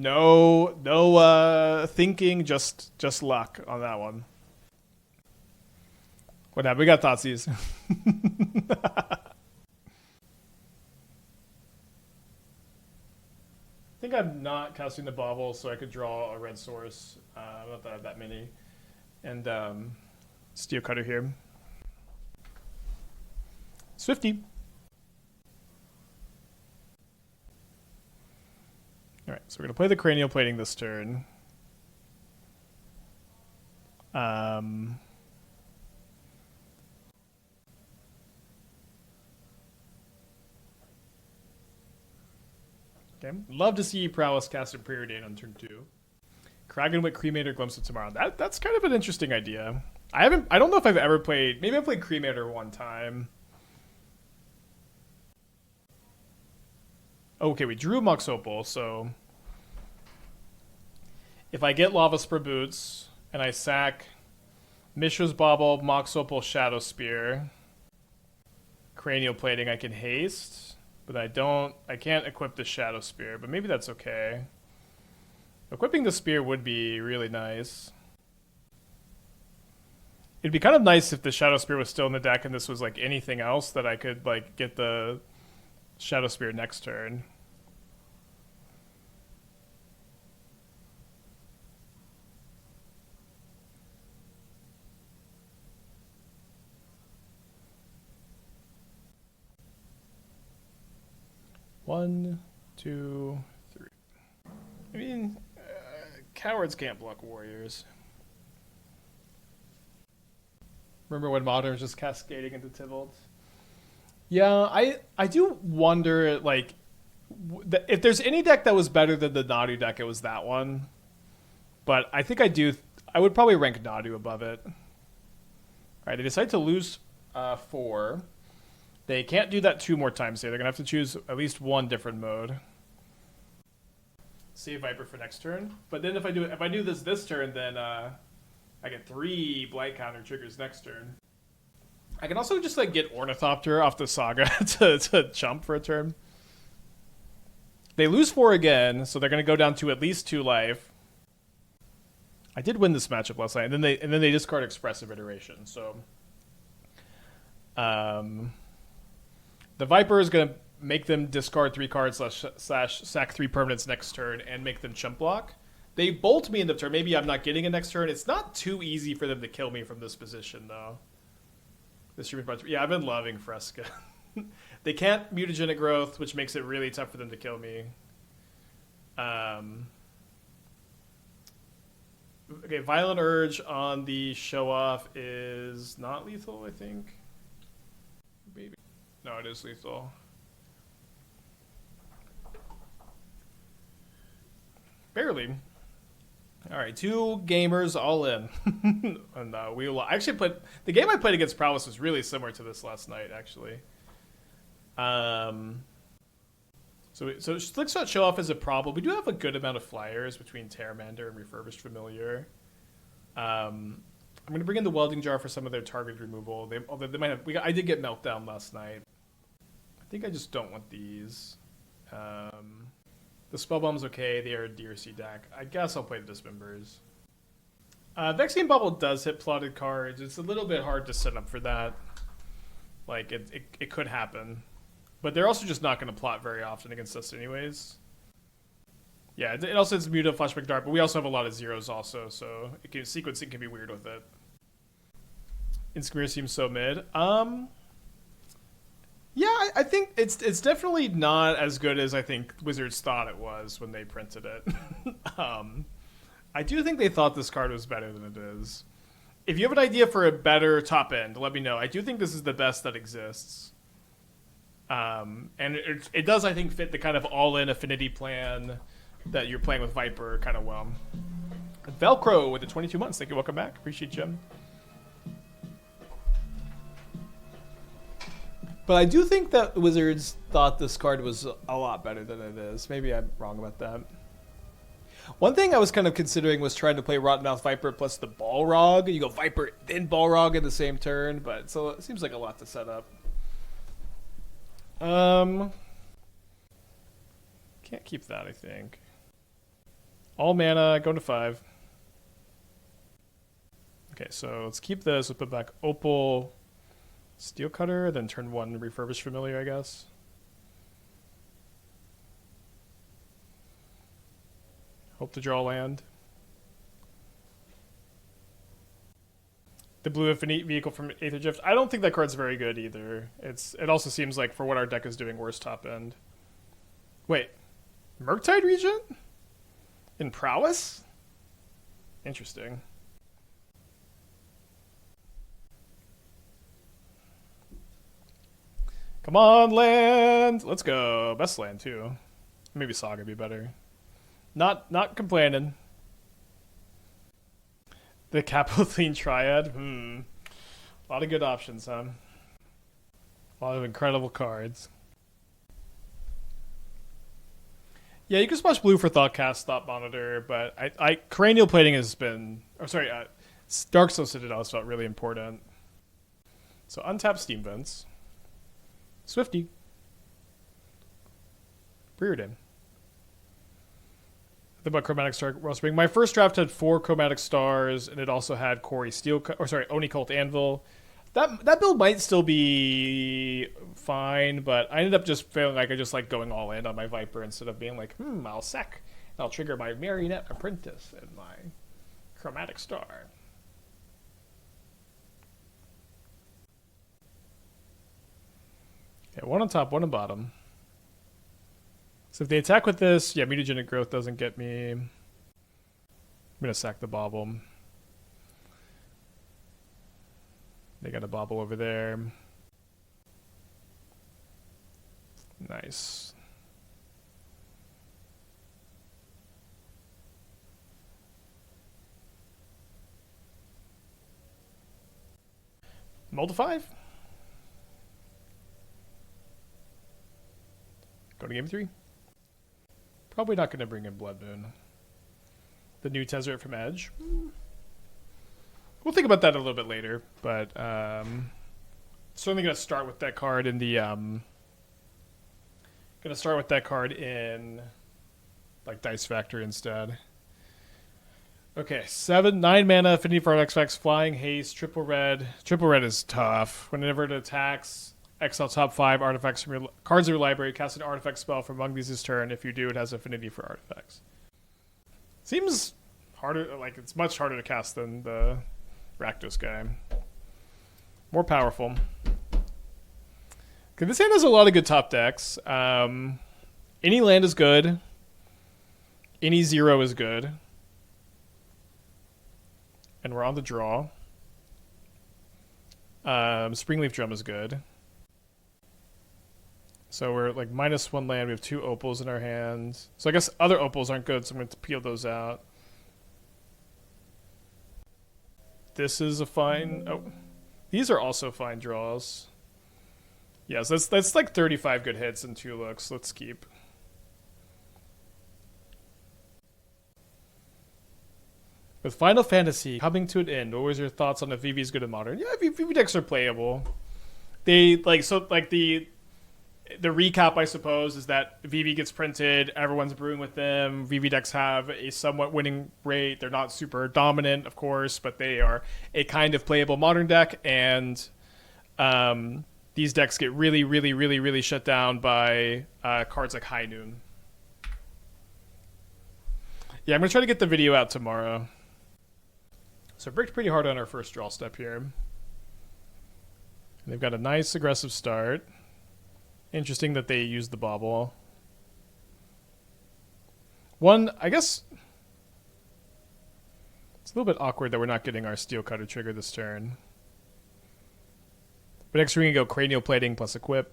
No thinking, just luck on that one. What happened? We got Thoughtseize. I think I'm not casting the Bauble so I could draw a red source. Not that I have that many. And Steel Cutter here. Swifty. Alright, so we're going to play the Cranial Plating this turn. Okay. Love to see Prowess cast a Preordain on turn 2. Kragenwit, Cremator, Glimpse of Tomorrow. That's kind of an interesting idea. I don't know if I've ever played. Maybe I played Cremator one time. Okay, we drew Mox Opal, so if I get Lavaspur Boots and I sack Mishra's Bauble, Mox Opal, Shadowspear, Cranial Plating, I can haste, but I can't equip the Shadowspear, but maybe that's okay. Equipping the spear would be really nice. It'd be kind of nice if the Shadowspear was still in the deck and this was like anything else that I could like get the Shadowspear next turn. One, two, three. I mean, cowards can't block warriors. Remember when Modern was just cascading into Tybalt? Yeah, I do wonder, like, if there's any deck that was better than the Nadu deck, it was that one. But I think I would probably rank Nadu above it. Alright, they decide to lose 4. They can't do that 2 more times here. They're going to have to choose at least one different mode. Save Viper for next turn. But then if I do this turn, then I get 3 Blight counter triggers next turn. I can also just like get Ornithopter off the Saga to jump for a turn. They lose 4 again, so they're going to go down to at least 2 life. I did win this matchup last night, and then they discard Expressive Iteration. So the Viper is going to make them discard 3 cards slash sack 3 permanents next turn and make them chump block. They bolt me in the turn. Maybe I'm not getting it next turn. It's not too easy for them to kill me from this position, though. Yeah, I've been loving Fresca. They can't mutagenic growth, which makes it really tough for them to kill me. Okay, Violent Urge on the show-off is not lethal, I think. Maybe. No, it is lethal. Barely. All right, 2 gamers all in. And we will actually put the game I played against Prowess was really similar to this last night, actually. So Slickshot show off is a problem. We do have a good amount of flyers between Pteramander and Refurbished Familiar. I'm going to bring in the Welding Jar for some of their targeted removal. They might have. I did get Meltdown last night. I think I just don't want these. The Spellbomb's okay. They are a DRC deck. I guess I'll play the Dismembers. Vexing Bauble does hit plotted cards. It's a little bit hard to set up for that. Like, it could happen. But they're also just not going to plot very often against us anyways. Yeah, it also has Muta, Flashback Dart, but we also have a lot of zeros also, so sequencing can be weird with it. Imskir seems so mid. Yeah, I think it's definitely not as good as I think Wizards thought it was when they printed it. I do think they thought this card was better than it is. If you have an idea for a better top end, let me know. I do think this is the best that exists. And it does, I think, fit the kind of all-in affinity plan that you're playing with Viper kind of well. Velcro with the 22 months. Thank you. Welcome back. Appreciate you. But I do think that Wizards thought this card was a lot better than it is. Maybe I'm wrong about that. One thing I was kind of considering was trying to play Rottenmouth Viper plus the Balrog. You go Viper, then Balrog in the same turn. But so it seems like a lot to set up. Can't keep that, I think. All mana, going to 5. Okay, so let's keep this. We'll put back Opal, Steel Cutter, then turn 1 Refurbished Familiar, I guess. Hope to draw land. The blue Affinity vehicle from Aether Drift. I don't think that card's very good either. It also seems like for what our deck is doing, worse top end. Wait, Murktide Regent? In Prowess? Interesting. Come on, land! Let's go. Best land, too. Maybe Saga would be better. Not complaining. The Capital Triad? A lot of good options, huh? A lot of incredible cards. Yeah, you can splash blue for Thoughtcast, Thought Monitor, but Cranial Plating has been... Oh, sorry, Darksteel Citadel has felt really important. So untap Steam Vents. Swifty. Preordain. Think about Chromatic Star Wellspring. My first draft had 4 Chromatic Stars, and it also had Cori-Steel, Oni Cult Anvil. That build might still be fine, but I ended up just feeling like I just like going all in on my Viper instead of being like, I'll sack. And I'll trigger my Marionette Apprentice and my Chromatic Star. Okay, 1 on top, 1 on bottom. So if they attack with this, yeah, Mutagenic Growth doesn't get me. I'm going to sack the Bauble. They got a Bauble over there. Nice. Mold to 5. Go to game 3. Probably not going to bring in Blood Moon. The new Tezzeret from Edge. We'll think about that a little bit later, but certainly going to start with that card in the like Dice Factory instead. Okay, 9 mana, Affinity for X-Fax, Flying, Haste, Triple Red. Triple Red is tough. Whenever it attacks, exile top 5 artifacts from your cards of your library, cast an artifact spell from among these this turn. If you do, it has affinity for artifacts. Seems harder, like it's much harder to cast than the Rakdos guy. More powerful. Okay, this hand has a lot of good top decks. Any land is good. Any 0 is good. And we're on the draw. Springleaf Drum is good. So we're like -1 land. We have 2 opals in our hands. So I guess other opals aren't good, so I'm going to peel those out. This is a fine... Oh, these are also fine draws. Yes, that's like 35 good hits and 2 looks. Let's keep. With Final Fantasy coming to an end, what was your thoughts on if VV's good in Modern? Yeah, VV decks are playable. They the recap, I suppose, is that VV gets printed, everyone's brewing with them. VV decks have a somewhat winning rate. They're not super dominant, of course, but they are a kind of playable Modern deck, and these decks get really, really, really, really shut down by cards like High Noon. Yeah, I'm going to try to get the video out tomorrow. So bricked pretty hard on our first draw step here. And they've got a nice aggressive start. Interesting that they used the Bauble. I guess it's a little bit awkward that we're not getting our Steel Cutter trigger this turn. But next we're going to go Cranial Plating plus Equip.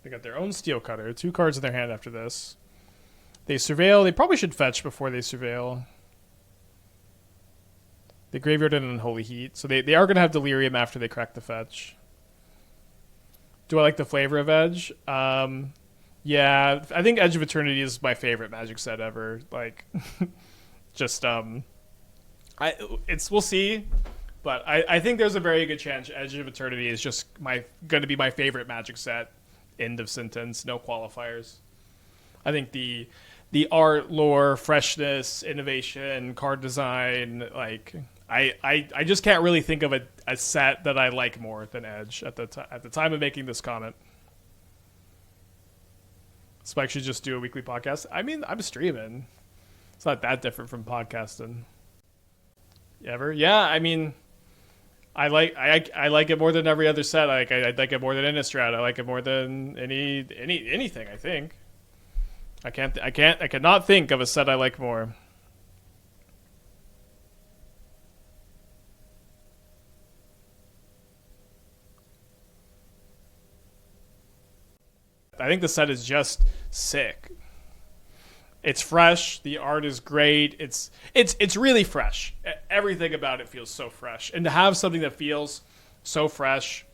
They got their own Steel Cutter. 2 cards in their hand after this. They Surveil. They probably should fetch before they Surveil. They graveyard an Unholy Heat. So they are going to have Delirium after they crack the fetch. Do I like the flavor of Edge? Yeah, I think Edge of Eternity is my favorite Magic set ever. Like, just, we'll see. But I think there's a very good chance Edge of Eternity is just going to be my favorite Magic set End of sentence. No qualifiers. I think the art, lore, freshness, innovation, card design, like I just can't really think of a set that I like more than Edge at the time of making this comment. Spike should just do a weekly podcast. I mean, I'm streaming. It's not that different from podcasting. Ever? Yeah, I mean, I like it more than every other set. I like it more than Innistrad. I like it more than anything. I think. I cannot think of a set I like more. I think the set is just sick. It's fresh. The art is great. It's really fresh. Everything about it feels so fresh. And to have something that feels so fresh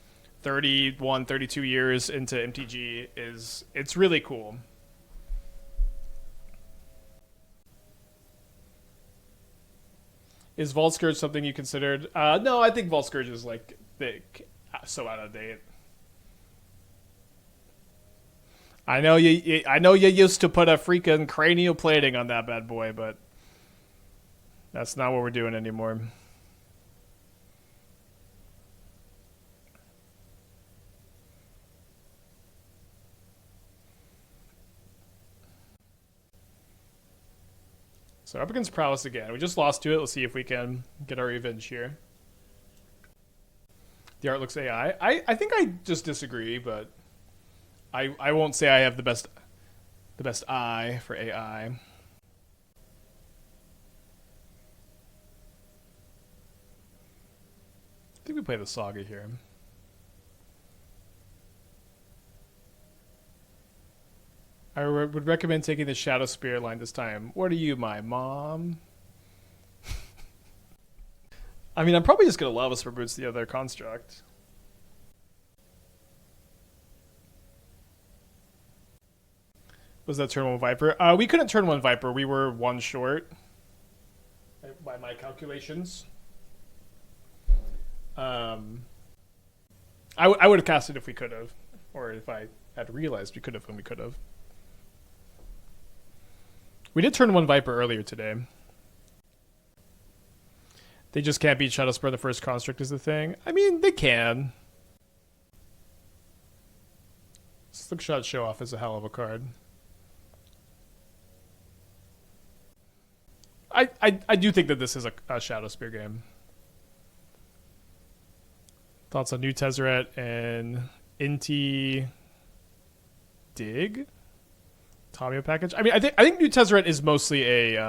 31, 32 years into MTG it's really cool. Is Vault Scourge something you considered? No, I think Vault Scourge is like so out of date. I know you used to put a freaking cranial plating on that bad boy, but that's not what we're doing anymore. So up against Prowess again. We just lost to it. Let's see if we can get our revenge here. The art looks AI. I think I just disagree, but I won't say I have the best eye for AI. I think we play the Saga here. I would recommend taking the Shadowspear line this time. What are you, my mom? I mean, I'm probably just going to Lavaspur Boots the other construct. Was that turn one Viper? We couldn't turn one Viper. We were one short by my calculations. I would have cast it if we could have, or if I had realized we could have when we could have. We did turn one Viper earlier today. They just can't beat Shadowspear the first construct is the thing. I mean, they can. Slickshot Show Off is a hell of a card. I do think that this is a Shadowspear game. Thoughts on new Tezzeret and Inti Dig? Tomio package? I mean, I think new Tezzeret is mostly a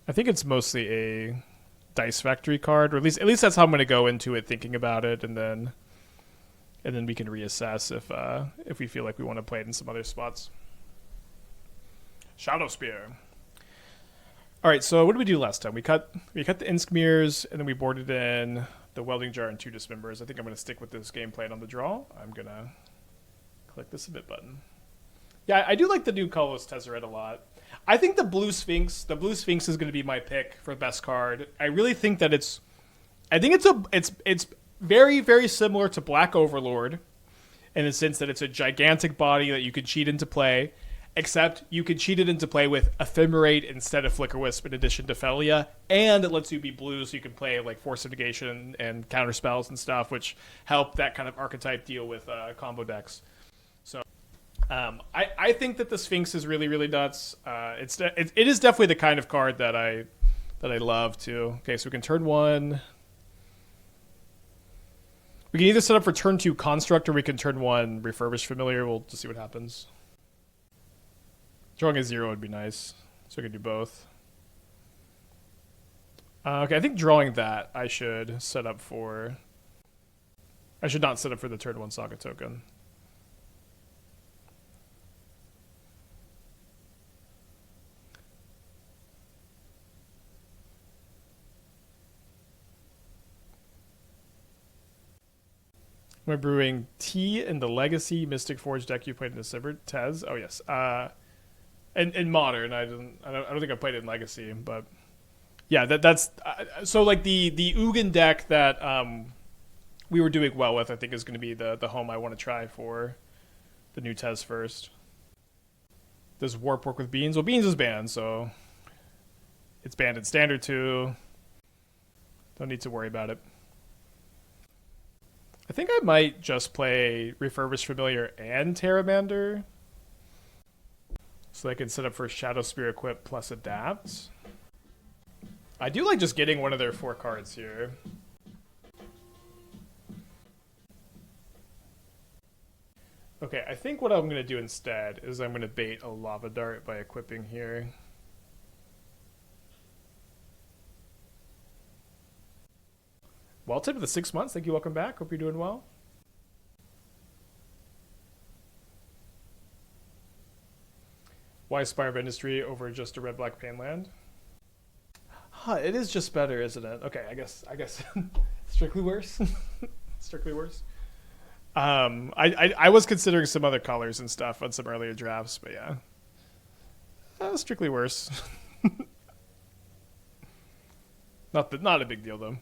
I think it's mostly a Dice Factory card, or at least that's how I'm going to go into it, thinking about it, and then we can reassess if we feel like we want to play it in some other spots. Shadowspear. All right, so what did we do last time? We cut the Imskirs, and then we boarded in the Welding Jar and 2 Dismembers. I think I'm going to stick with this game plan on the draw. I'm going to click the submit button. Yeah, I do like the new colorless Tezzeret a lot. I think the Blue Sphinx is going to be my pick for best card. I really think that it's very, very similar to Black Overlord in the sense that it's a gigantic body that you can cheat into play, except you can cheat it into play with Ephemerate instead of Flicker Wisp in addition to Felia, and it lets you be blue so you can play like Force of Negation and counter spells and stuff, which help that kind of archetype deal with combo decks. So I think that the Sphinx is really, really nuts. It is definitely the kind of card that I love too. Okay, so we can turn 1. We can either set up for turn 2 Construct, or we can turn 1 Refurbished Familiar. We'll just see what happens. Drawing a 0 would be nice, so I could do both. Okay, I think drawing that I should set up for. I should not set up for the turn 1 Saga token. Am I brewing tea in the Legacy Mystic Forge deck you played in December? Tez? Oh yes. In Modern, I don't think I played it in Legacy, but yeah, that's so like the Ugin deck that we were doing well with, I think is going to be the home I want to try for the new Tez first. Does Warp work with Beans? Well, Beans is banned, so it's banned in Standard too. Don't need to worry about it. I think I might just play Refurbished Familiar and Pteramander, so I can set up for Shadowspear equip plus Adapt. I do like just getting one of their 4 cards here. Okay, I think what I'm going to do instead is I'm going to bait a Lava Dart by equipping here. Well, tip of the 6 months. Thank you. Welcome back. Hope you're doing well. Why Spire of Industry over just a red-black Painland? Huh, it is just better, isn't it? Okay, I guess strictly worse. Strictly worse. I was considering some other colors and stuff on some earlier drafts, but yeah. Strictly worse. Not a big deal though.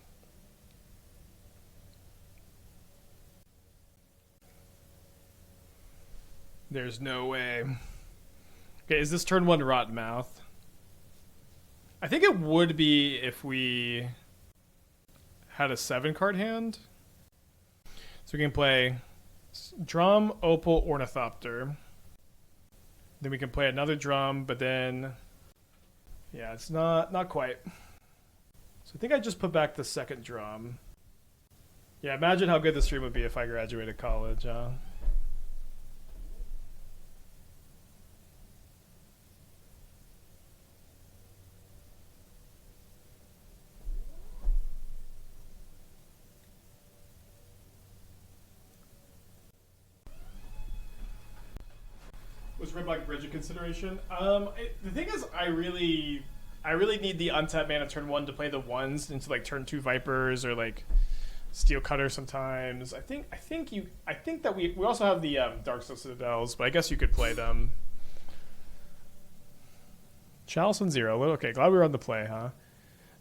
There's no way. Okay, is this turn 1 Rottenmouth? I think it would be if we had a 7-card hand. So we can play Drum, Opal, Ornithopter. Then we can play another Drum, but then... yeah, it's not quite. So I think I just put back the 2nd Drum. Yeah, imagine how good the stream would be if I graduated college, huh? Was Red Black Bridge a consideration? The thing is, I really need the untapped mana turn 1 to play the 1s into like turn 2 Vipers or like Steel Cutter sometimes. I think that we also have the Darksteel Citadels, but I guess you could play them. Chalice and 0. Okay, glad we were on the play, huh?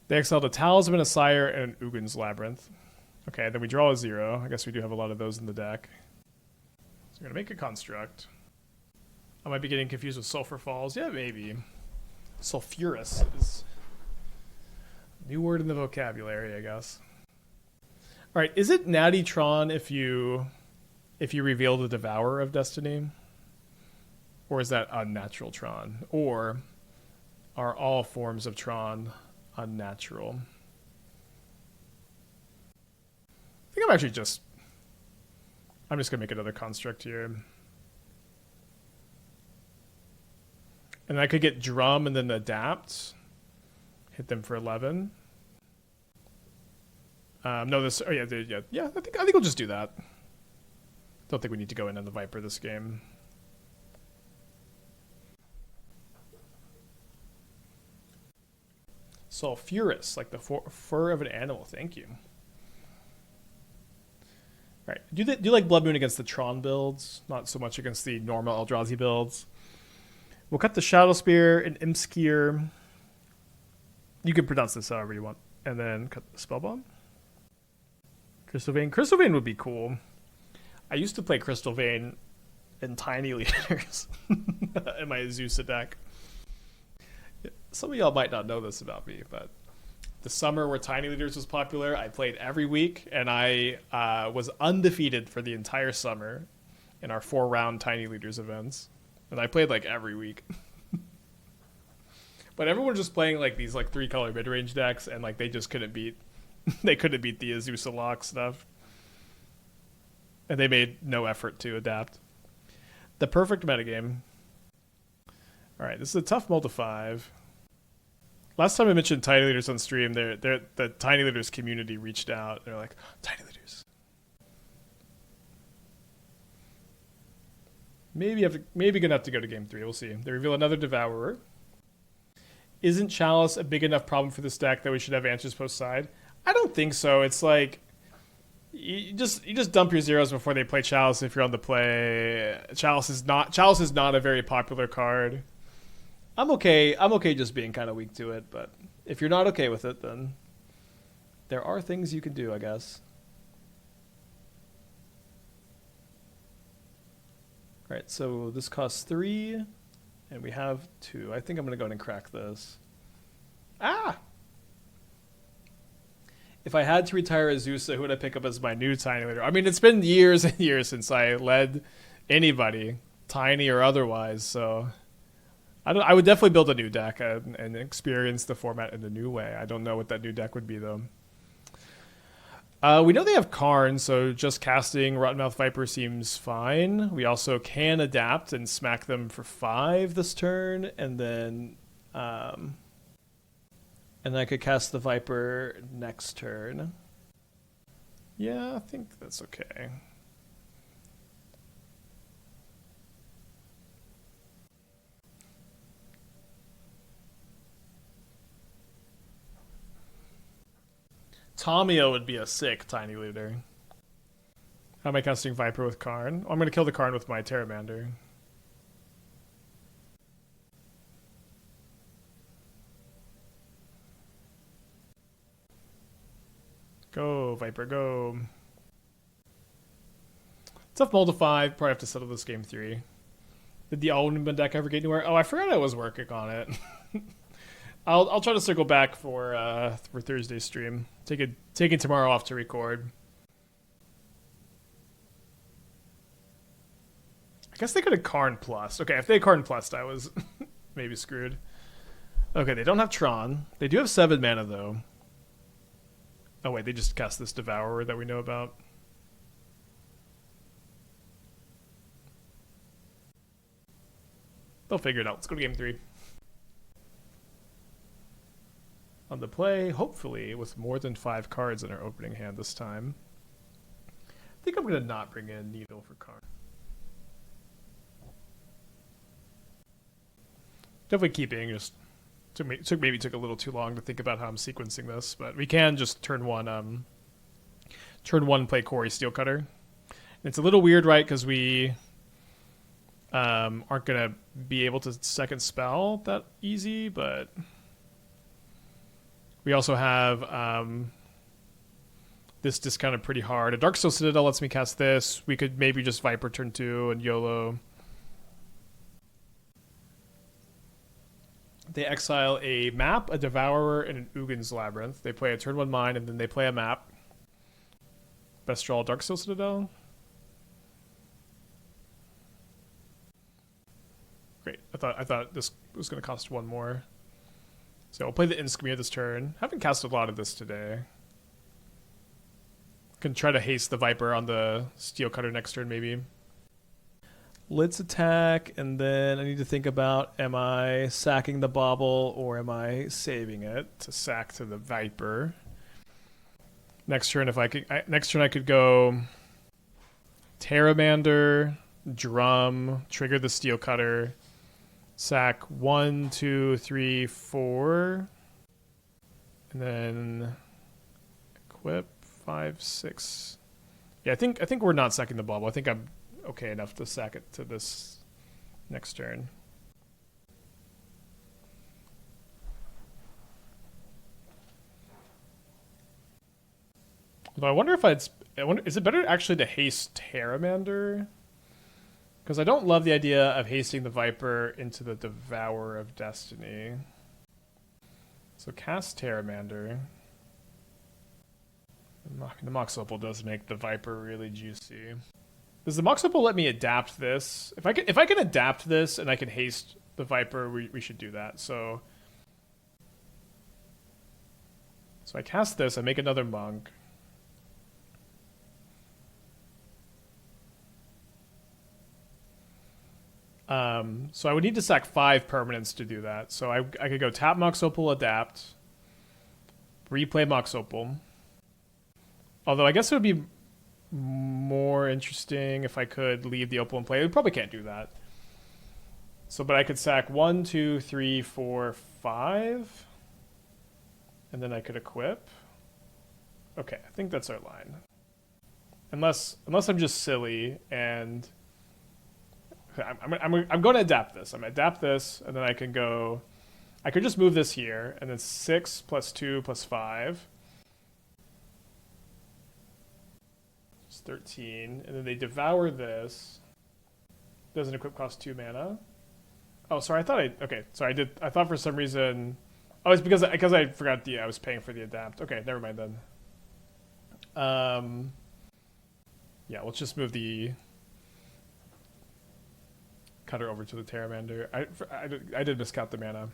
They exiled a Talisman, a Sire, and an Ugin's Labyrinth. Okay, then we draw a 0. I guess we do have a lot of those in the deck. So we're gonna make a construct. I might be getting confused with Sulfur Falls. Yeah, maybe. Sulfurous is a new word in the vocabulary, I guess. All right, is it Natty Tron if you reveal the Devourer of Destiny? Or is that unnatural Tron? Or are all forms of Tron unnatural? I think I'm just going to make another construct here. And I could get Drum and then Adapt. Hit them for 11. No, this... oh, yeah. Yeah, I think we'll just do that. Don't think we need to go in on the Viper this game. Sulfurous, like the fur of an animal. Thank you. All right. Do you like Blood Moon against the Tron builds? Not so much against the normal Eldrazi builds. We'll cut the Shadowspear and Imskir. You can pronounce this however you want. And then cut the Spellbomb. Crystal Vein. Crystal Vein would be cool. I used to play Crystal Vein in Tiny Leaders in my Azusa deck. Some of y'all might not know this about me, but the summer where Tiny Leaders was popular, I played every week, and I was undefeated for the entire summer in our 4-round Tiny Leaders events. And I played like every week. But everyone was just playing like these like 3-color mid-range decks, and like they just couldn't beat the Azusa lock stuff. And they made no effort to adapt. The perfect metagame. Alright, this is a tough multi-5. Last time I mentioned Tiny Leaders on stream, the Tiny Leaders community reached out. They're like, Tiny Leaders. Maybe gonna have to go to game 3. We'll see. They reveal another Devourer. Isn't Chalice a big enough problem for this deck that we should have answers post side? I don't think so. It's like you just dump your zeros before they play Chalice if you're on the play. Chalice is not a very popular card. I'm okay just being kind of weak to it, but if you're not okay with it, then there are things you can do, I guess. Right, so this costs 3, and we have 2. I think I'm going to go ahead and crack this. Ah! If I had to retire Azusa, who would I pick up as my new Tiny Leader? I mean, it's been years and years since I led anybody, Tiny or otherwise, so... I would definitely build a new deck and experience the format in a new way. I don't know what that new deck would be, though. We know they have Karn, so just casting Rottenmouth Viper seems fine. We also can adapt and smack them for 5 this turn, and then I could cast the Viper next turn. Yeah, I think that's okay. Tomio would be a sick Tiny Leader. How am I casting Viper with Karn? Oh, I'm going to kill the Karn with my Pteramander. Go, Viper, go. Tough mold to 5. Probably have to settle this game 3. Did the Alwyn deck ever get anywhere? Oh, I forgot I was working on it. I'll try to circle back for Thursday's stream. Taking tomorrow off to record. I guess they could have Karn plus. Okay, if they Karn plus, I was maybe screwed. Okay, they don't have Tron. They do have 7 mana though. Oh wait, they just cast this Devourer that we know about. They'll figure it out. Let's go to game 3. On the play, hopefully with more than 5 cards in our opening hand this time. I think I'm going to not bring in Needle for Karn. Definitely keeping, just maybe took a little too long to think about how I'm sequencing this, but we can just turn one play Cori-Steel Cutter. And it's a little weird, right, because we aren't going to be able to second spell that easy, but... We also have this discounted pretty hard. A Darksteel Citadel lets me cast this. We could maybe just Viper turn 2 and YOLO. They exile a map, a Devourer, and an Ugin's Labyrinth. They play a turn 1 mine, and then they play a map. Best draw, Darksteel Citadel. Great. I thought this was going to cost 1 more. So I'll play the Imskir this turn. Haven't cast a lot of this today. Can try to haste the Viper on the Steel Cutter next turn, maybe. Let's attack, and then I need to think about, am I sacking the Bauble, or am I saving it to sack to the Viper? Next turn, I could go Pteramander, Drum, trigger the Steel Cutter, sack 1, 2, 3, 4, and then equip 5, 6. Yeah, I think we're not sacking the Bauble. I think I'm okay enough to sack it to this next turn. Although I wonder if is it better actually to haste Pteramander? Because I don't love the idea of hasting the Viper into the Devourer of Destiny. So cast Pteramander. The Mox Opal does make the Viper really juicy. Does the Mox Opal let me adapt this? If I can adapt this and I can haste the Viper, we should do that. So I cast this, I make another Monk. So I would need to sack 5 permanents to do that. So I could go tap Mox Opal, adapt, replay Mox Opal. Although I guess it would be more interesting if I could leave the Opal in play. We probably can't do that. So, but I could sack 1, 2, 3, 4, 5. And then I could equip. Okay, I think that's our line. Unless I'm just silly and... I'm going to adapt this. I'm going to adapt this, and then I can go... I could just move this here, and then 6 plus 2 plus 5. It's 13. And then they devour this. Doesn't equip cost 2 mana. Oh, sorry. I thought okay. Sorry, I did. I thought for some reason. Oh, it's because I forgot I was paying for the adapt. Okay, never mind then. Yeah, let's just move the cutter over to the Pteramander. I did miscount the mana.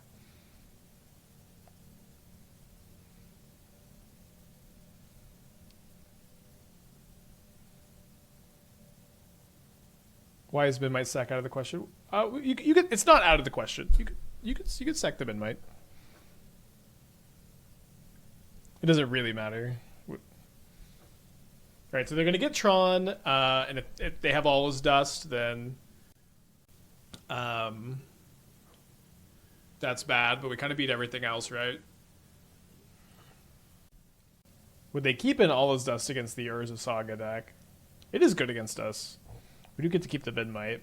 Why is Memnite sack out of the question? You could. It's not out of the question. You could sack the Memnite. It doesn't really matter. Right, so they're gonna get Tron, and if they have all his dust, then that's bad. But we kind of beat everything else, right? Would they keep in all his dust against the Urza Saga deck? It is good against us. We do get to keep the Memnite.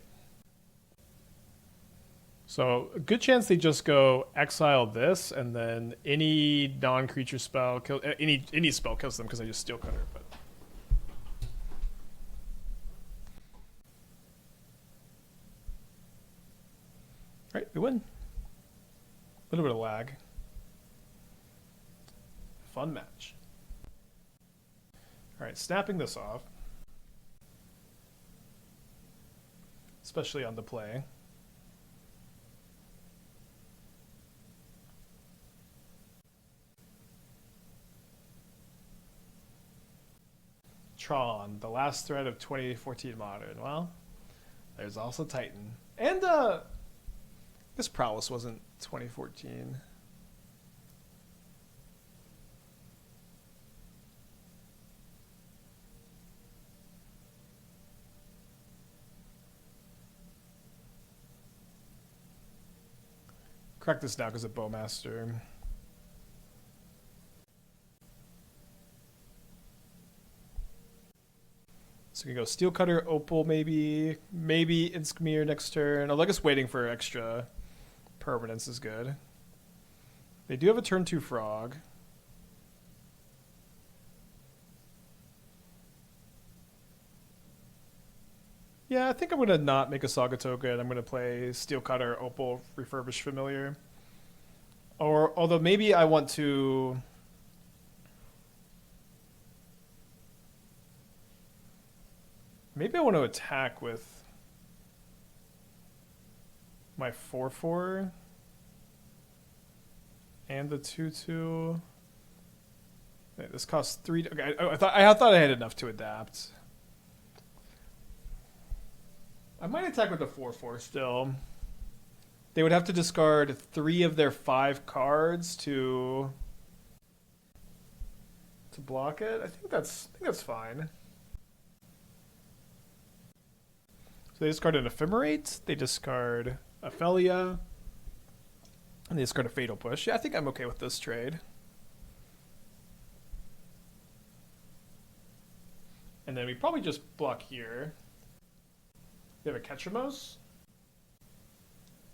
So a good chance they just go exile this, and then any non-creature spell kill any spell kills them because I just Steel Cutter. But all right, we win. A little bit of lag. Fun match. All right, snapping this off. Especially on the play. Tron, the last thread of 2014 Modern. Well, there's also Titan. And this Prowess wasn't 2014. Crack this down because of Bowmaster. So we can go Steel Cutter, Opal, maybe Imskir next turn. I guess waiting for extra permanence is good. They do have a turn 2 Frog. Yeah, I think I'm going to not make a Saga token. I'm going to play Steel Cutter, Opal, Refurbished Familiar. Or, although maybe I want to... Maybe I want to attack with my 4/4 and the 2/2. This costs 3. Okay, I thought I had enough to adapt. I might attack with the 4/4 still. They would have to discard 3 of their 5 cards to block it. I think that's fine. So they discard an Ephemerate, they discard Ophelia, and they discard a Fatal Push. Yeah, I think I'm okay with this trade. And then we probably just block here. We have a Ketramos.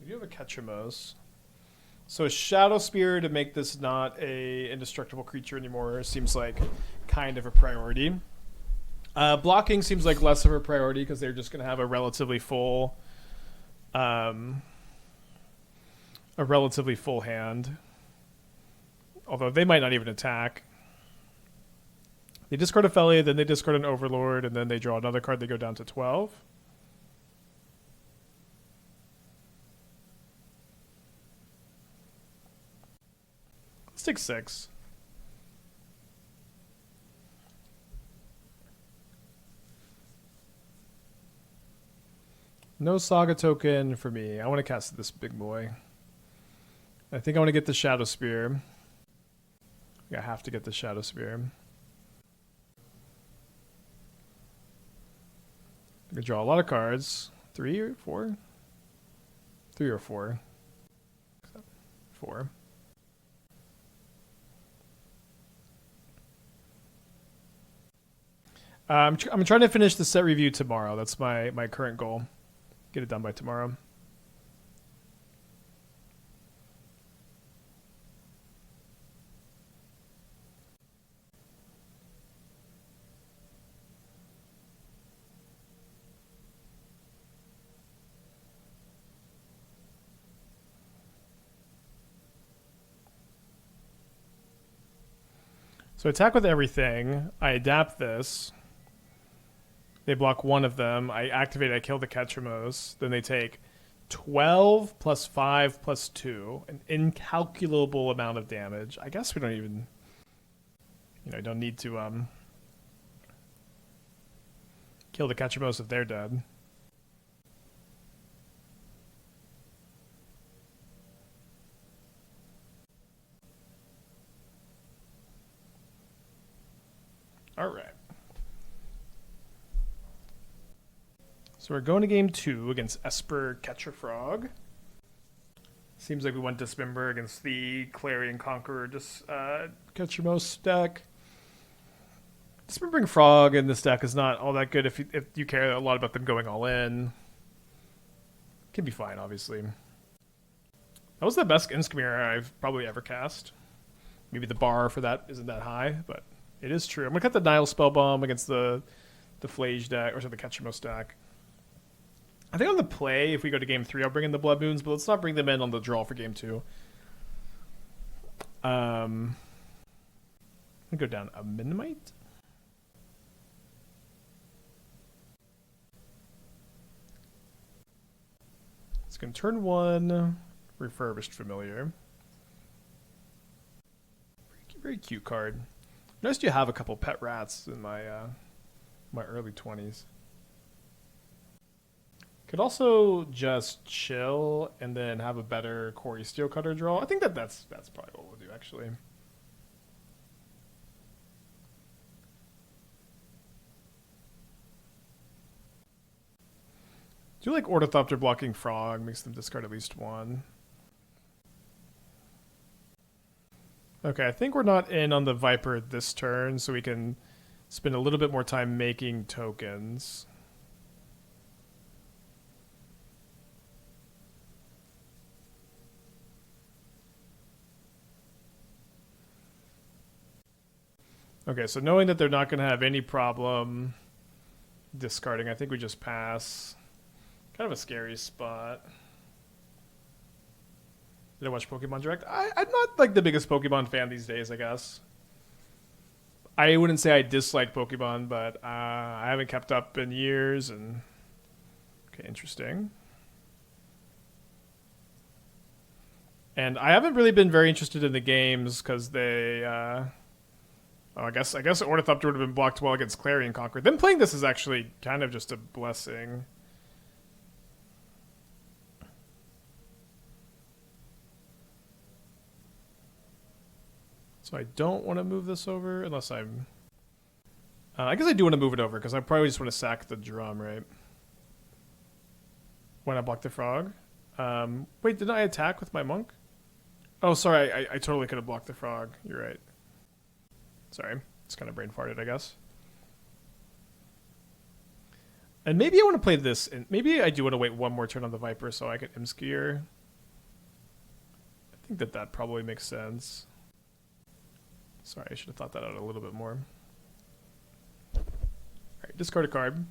We do have a Ketramos. So a Shadowspear to make this not a indestructible creature anymore seems like kind of a priority. Blocking seems like less of a priority because they're just going to have a relatively full hand. Although they might not even attack. They discard Ophelia, then they discard an Overlord, and then they draw another card. They go down to 12. Let's take 6. No Saga token for me. I want to cast this big boy. I think I want to get the Shadowspear. I have to get the Shadowspear. I'm going to draw a lot of cards. 3 or 4? 3 or 4. 4. I'm trying to finish the set review tomorrow. That's my current goal. Get it done by tomorrow. So attack with everything. I adapt this. They block one of them. I activate, I kill the Ketramos. Then they take 12 plus 5 plus 2. An incalculable amount of damage. I guess we don't even... don't need to kill the Ketramos if they're dead. All right. So we're going to game 2 against Esper Catcher-Frog. Seems like we went Dismember against the Clarion Conqueror, just Catcher-Most deck. Dismembering Frog in this deck is not all that good if you care a lot about them going all in. Can be fine, obviously. That was the best Imskir I've probably ever cast. Maybe the bar for that isn't that high, but it is true. I'm going to cut the Nihil Spellbomb against the Flage deck, or sorry, the Catcher-Most deck. I think on the play, if we go to game 3, I'll bring in the Blood Moons, but let's not bring them in on the draw for game 2. I'm going to go down a Memnite. It's going to turn 1, Refurbished Familiar. Very cute card. Noticed you have a couple pet rats in my early 20s. Could also just chill and then have a better Cori-Steel Cutter draw. I think that's probably what we'll do, actually. Do you like Ornithopter blocking Frog? Makes them discard at least 1. Okay, I think we're not in on the Viper this turn, so we can spend a little bit more time making tokens. Okay, so knowing that they're not going to have any problem discarding, I think we just pass. Kind of a scary spot. Did I watch Pokemon Direct? I'm not like the biggest Pokemon fan these days, I guess. I wouldn't say I dislike Pokemon, but I haven't kept up in years. And okay, interesting. And I haven't really been very interested in the games because they... I guess Ornithopter would have been blocked well against Clarion Conqueror. Them playing this is actually kind of just a blessing. So I don't want to move this over unless I'm... I guess I do want to move it over because I probably just want to sack the drum, right? Why not block the frog? Wait, didn't I attack with my monk? Oh, sorry, I totally could have blocked the frog. You're right. Sorry, it's kind of brain farted, I guess. And maybe I want to play this, and maybe I do want to wait one more turn on the Viper so I can Imskir. I think that probably makes sense. Sorry, I should have thought that out a little bit more. Alright, discard a card.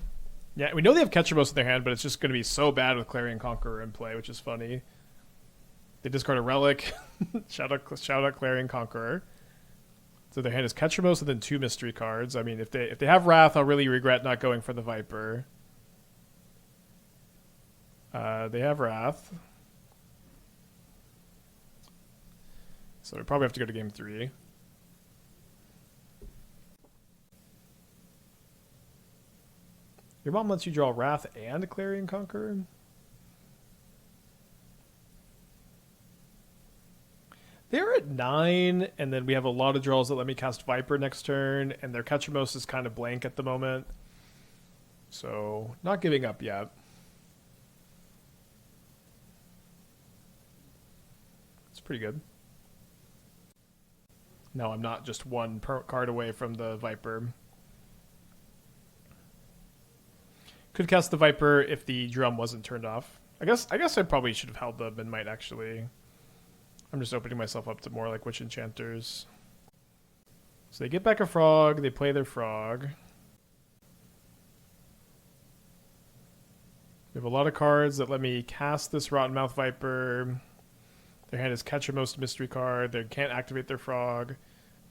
Yeah, we know they have Ketramos in their hand, but it's just going to be so bad with Clarion Conqueror in play, which is funny. They discard a Relic. shout out Clarion Conqueror. So their hand is Ketramos and then 2 mystery cards. I mean, if they have Wrath, I'll really regret not going for the Viper. They have Wrath. So we probably have to go to game 3. Your mom lets you draw Wrath and Clarion Conqueror? They're at 9, and then we have a lot of draws that let me cast Viper next turn, and their Ketramos is kind of blank at the moment. So, not giving up yet. It's pretty good. No, I'm not just one card away from the Viper. Could cast the Viper if the drum wasn't turned off. I guess I probably should have held the Memnite, actually. I'm just opening myself up to more like Witch Enchanters. So they get back a frog, they play their frog. We have a lot of cards that let me cast this Rottenmouth Viper. Their hand is Ketramos mystery card. They can't activate their frog.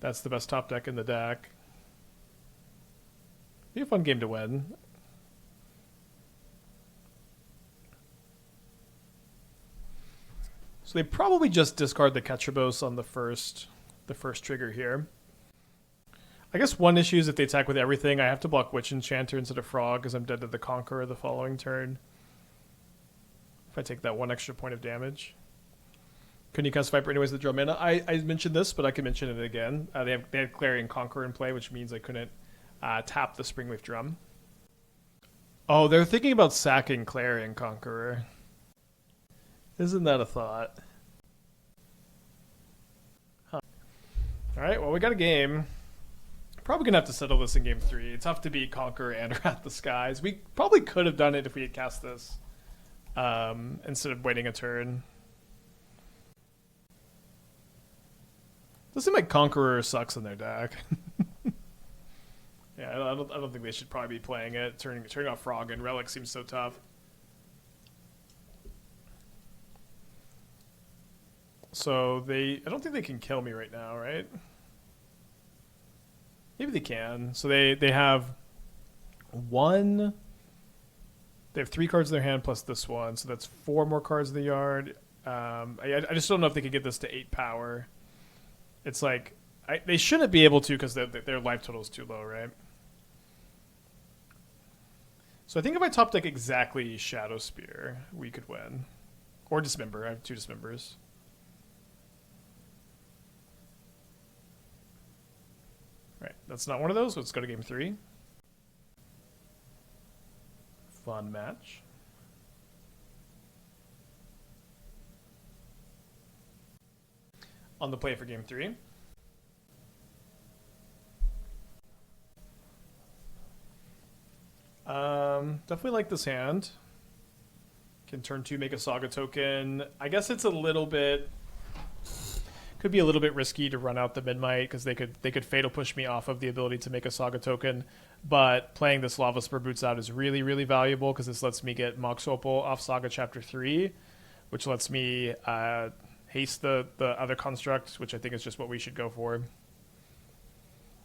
That's the best top deck in the deck. Be a fun game to win. So they probably just discard the Ketrabos on the first trigger here. I guess one issue is if they attack with everything, I have to block Witch Enchanter instead of Frog because I'm dead to the Conqueror the following turn. If I take that one extra point of damage. Couldn't you cast Viper anyways with draw mana? I mentioned this, but I can mention it again. They had Clarion Conqueror in play, which means I couldn't tap the Springleaf Drum. Oh, they're thinking about sacking Clarion Conqueror. Isn't that a thought? Huh. Alright, well, we got a game. Probably going to have to settle this in game 3. It's tough to beat Conqueror and Wrath the Skies. We probably could have done it if we had cast this instead of waiting a turn. Does seem like Conqueror sucks in their deck. Yeah, I don't think they should probably be playing it. Turning off Frog and Relic seems so tough. So I don't think they can kill me right now, right? Maybe they can. So they have one. They have 3 cards in their hand plus this one, so that's 4 more cards in the yard. I just don't know if they could get this to 8 power. It's like they shouldn't be able to because their life total is too low, right? So I think if I top deck exactly Shadowspear, we could win, or Dismember. I have 2 Dismembers. Right, that's not one of those. Let's go to game 3. Fun match. On the play for game 3. Definitely like this hand. Can turn 2, make a Saga token. I guess it's a little bit... Could be a little bit risky to run out the Memnite because they could fatal push me off of the ability to make a Saga token, but playing this Lavaspur Boots out is really, really valuable because this lets me get Mox Opal off Saga Chapter 3, which lets me haste the other construct, which I think is just what we should go for.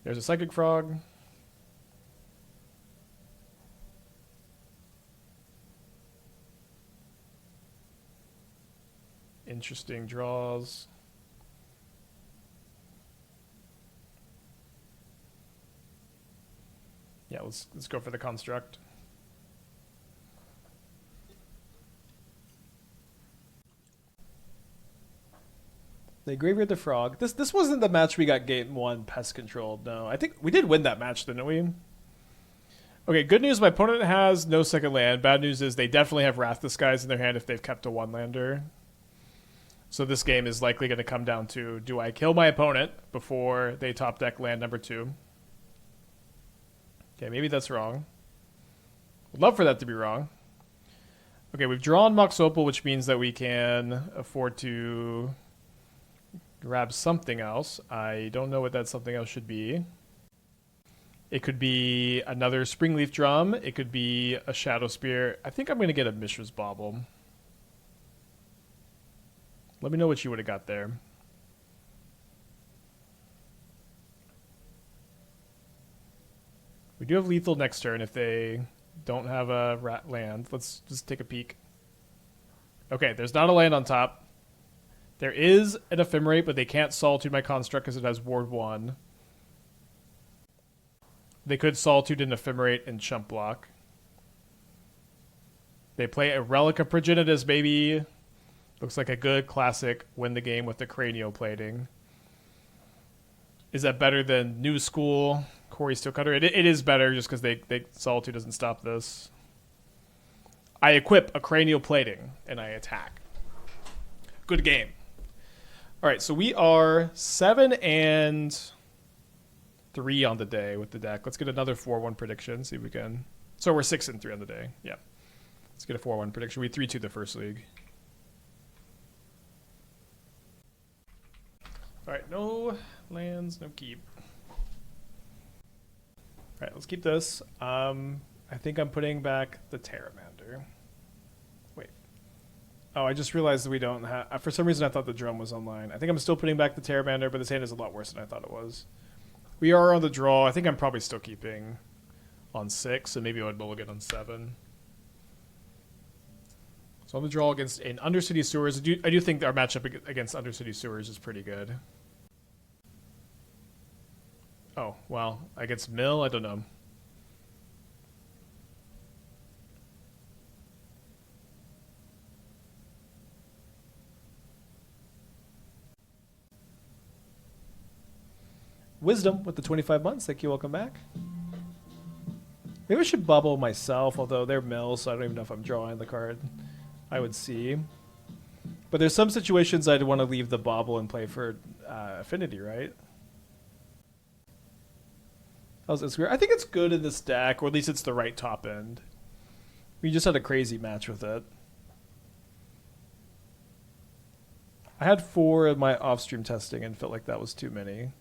There's a Psychic Frog. Interesting draws. Yeah, let's go for the construct. They graveyard the Frog. This wasn't the match we got game 1 pest controlled. No, I think we did win that match, didn't we? Okay, good news, my opponent has no second land. Bad news is they definitely have Wrath the Skies in their hand if they've kept a 1-lander. So this game is likely going to come down to, do I kill my opponent before they top deck land number 2? Okay, maybe that's wrong. Would love for that to be wrong. Okay, we've drawn Mox Opal, which means that we can afford to grab something else. I don't know what that something else should be. It could be another Springleaf Drum. It could be a Shadowspear. I think I'm going to get a Mishra's Bauble. Let me know what you would have got there. We do have lethal next turn if they don't have a rat land. Let's just take a peek. Okay, there's not a land on top. There is an Ephemerate, but they can't Solitude my construct because it has Ward 1. They could Solitude an Ephemerate and Chump Block. They play a Relic of Progenitus, baby. Looks like a good classic win the game with the Cranial Plating. Is that better than New School Cori-Steel Cutter? It is better just because they Solitude doesn't stop this. I equip a Cranial Plating and I attack. Good game. All right, so we are 7-3 on the day with the deck. Let's get another 4-1 prediction. See if we can. So we're 6-3 on the day. Yeah. Let's get a 4-1 prediction. We 3-2 the first league. All right, no lands, no keep. All right, let's keep this. I think I'm putting back the Pteramander. Wait. Oh, I just realized that we don't have... For some reason, I thought the drum was online. I think I'm still putting back the Pteramander, but this hand is a lot worse than I thought it was. We are on the draw. I think I'm probably still keeping on 6, so maybe I would mulligan on 7. So on the draw against an Undercity Sewers, I do think our matchup against Undercity Sewers is pretty good. Oh, well, against Mill, I don't know. Wisdom with the 25 months. Thank you. Welcome back. Maybe I should bubble myself, although they're Mill, so I don't even know if I'm drawing the card I would see. But there's some situations I'd want to leave the bauble and play for Affinity, right? How's this weird? I think it's good in this deck, or at least it's the right top end. We just had a crazy match with it. I had 4 in my off-stream testing and felt like that was too many.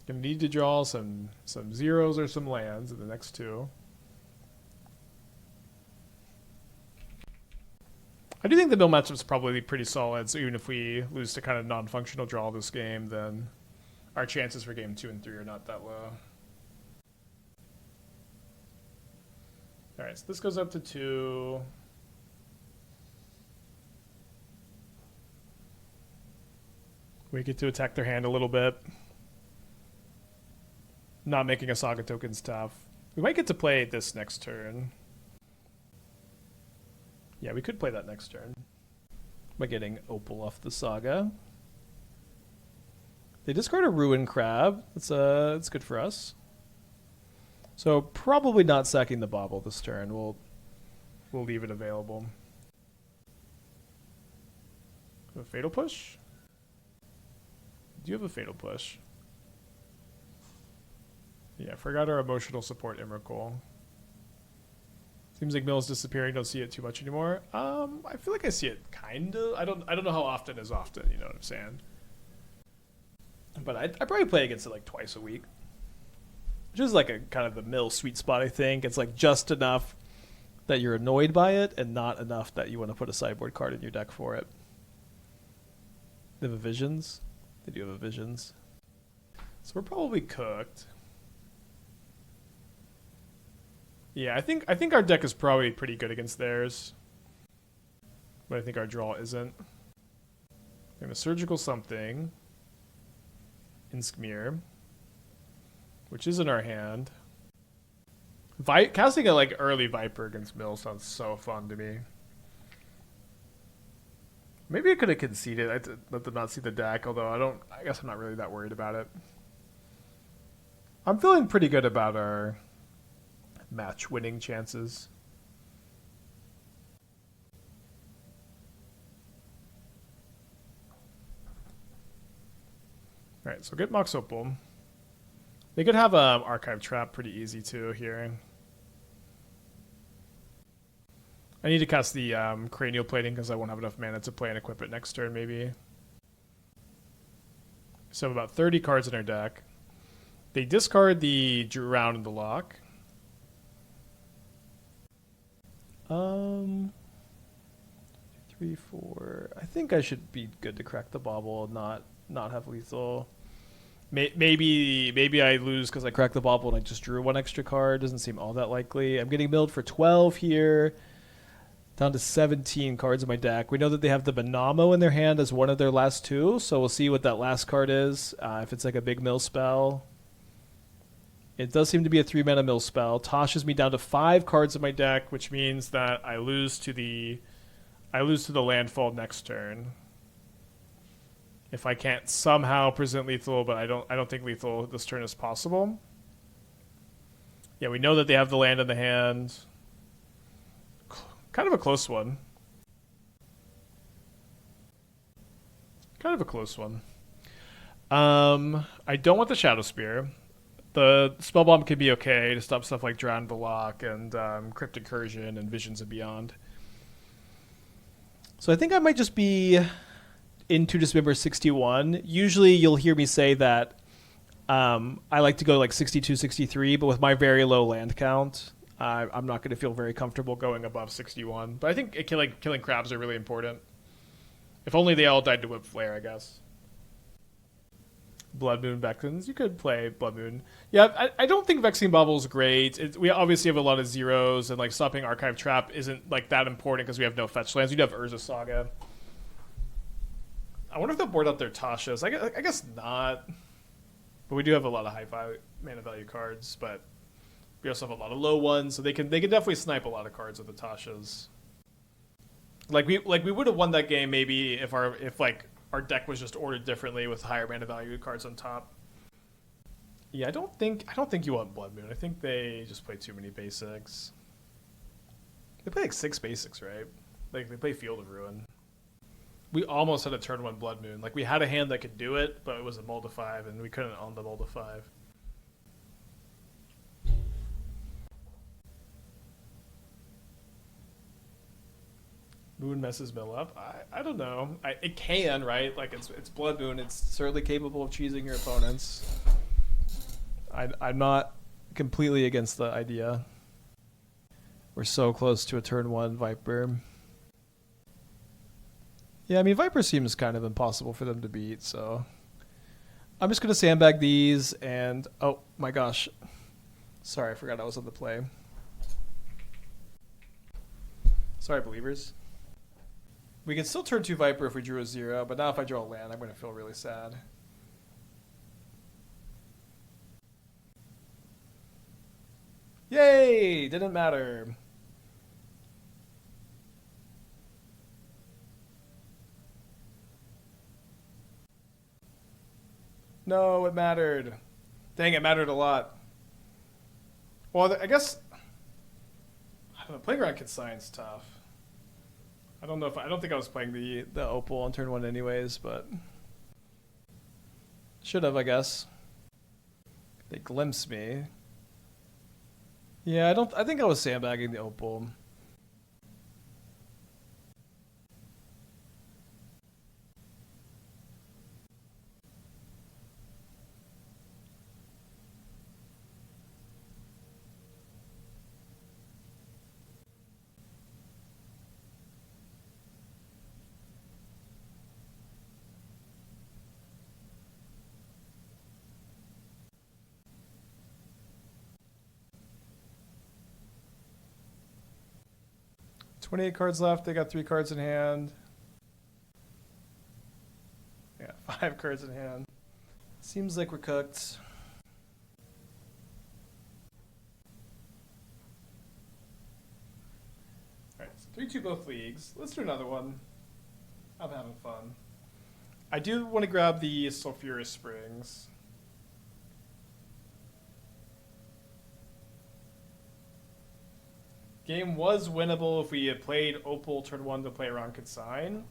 Gonna need to draw some zeros or some lands in the next 2. I do think the mill matchup's probably pretty solid, so even if we lose to kind of non-functional draw this game, then our chances for game 2 and 3 are not that low. Alright, so this goes up to 2. We get to attack their hand a little bit. Not making a Saga token's tough. We might get to play this next turn. Yeah, we could play that next turn by getting Opal off the Saga. They discard a Ruin Crab. That's good for us. So probably not sacking the Bauble this turn. We'll leave it available. A Fatal Push? Do you have a Fatal Push? Yeah, forgot our emotional support Emrakul. Seems like Mill's disappearing. Don't see it too much anymore. I feel like I see it kind of. I don't know how often is often. You know what I'm saying? But I probably play against it like twice a week, which is like a kind of the Mill sweet spot. I think it's like just enough that you're annoyed by it, and not enough that you want to put a sideboard card in your deck for it. They have a Visions. They do have a Visions. So we're probably cooked. Yeah, I think our deck is probably pretty good against theirs, but I think our draw isn't. I'm gonna Surgical something. Imskir, which is in our hand. Casting a like early Viper against Mill sounds so fun to me. Maybe I could have conceded. I let them not see the deck, although I guess I'm not really that worried about it. I'm feeling pretty good about our match winning chances. Alright, so get Mox Opal. They could have Archive Trap pretty easy too here. I need to cast the Cranial Plating because I won't have enough mana to play and equip it next turn maybe. So about 30 cards in our deck. They discard the Drown in the Lock. 3, 4. I think I should be good to crack the Bauble and not have lethal. Maybe I lose because I cracked the Bauble and I just drew 1 extra card. Doesn't seem all that likely. I'm getting milled for 12 here. Down to 17 cards in my deck. We know that they have the Benamo in their hand as one of their last 2, so we'll see what that last card is. If it's like a big mill spell. It does seem to be a 3-mana mill spell. Toshes me down to 5 cards in my deck, which means that I lose to the landfall next turn. If I can't somehow present lethal, but I don't think lethal this turn is possible. Yeah, we know that they have the land in the hand. Kind of a close one. Kind of a close one. I don't want the Shadowspear. The Spellbomb could be okay to stop stuff like Drown the Lock and Crypt Incursion and Visions and Beyond. So I think I might just be into Dismember 61. Usually you'll hear me say that I like to go like 62, 63, but with my very low land count, I'm not going to feel very comfortable going above 61. But I think killing crabs are really important. If only they all died to Whipflare, I guess. Blood Moon Vexens. You could play Blood Moon. Yeah, I don't think Vexing Bauble is great. We obviously have a lot of zeros, and like stopping Archive Trap isn't like that important because we have no fetch lands. You'd have Urza Saga. I wonder if they'll board out their Tashas. I guess not. But we do have a lot of high mana value cards, but we also have a lot of low ones, so they can definitely snipe a lot of cards with the Tashas. Like we would have won that game maybe if our deck was just ordered differently with higher mana value cards on top. Yeah, I don't think you want Blood Moon. I think they just play too many basics. They play like 6 basics, right? Like they play Field of Ruin. We almost had a turn 1 Blood Moon. Like we had a hand that could do it, but it was a mold of 5, and we couldn't own the mold of 5. Moon messes Mill up. I don't know. It can, right? Like it's Blood Moon. It's certainly capable of cheesing your opponents. I'm not completely against the idea. We're so close to a turn 1 Viper. Yeah, I mean Viper seems kind of impossible for them to beat, so I'm just gonna sandbag these and oh my gosh. Sorry, I forgot I was on the play. Sorry, believers. We can still turn 2 Viper if we drew a 0, but now if I draw a land, I'm going to feel really sad. Yay! Didn't matter. No, it mattered. Dang, it mattered a lot. Well, I guess... I don't know, Playground Consign's tough. I don't think I was playing the Opal on turn 1 anyways, but should have, I guess. They glimpsed me. Yeah, I think I was sandbagging the Opal. $28 cards left. They got 3 cards in hand. Yeah, 5 cards in hand. Seems like we're cooked. Alright, so 3-2 both leagues. Let's do another one. I'm having fun. I do want to grab the Sulfurous Springs. Game was winnable if we had played Opal turn 1 to play around Consign.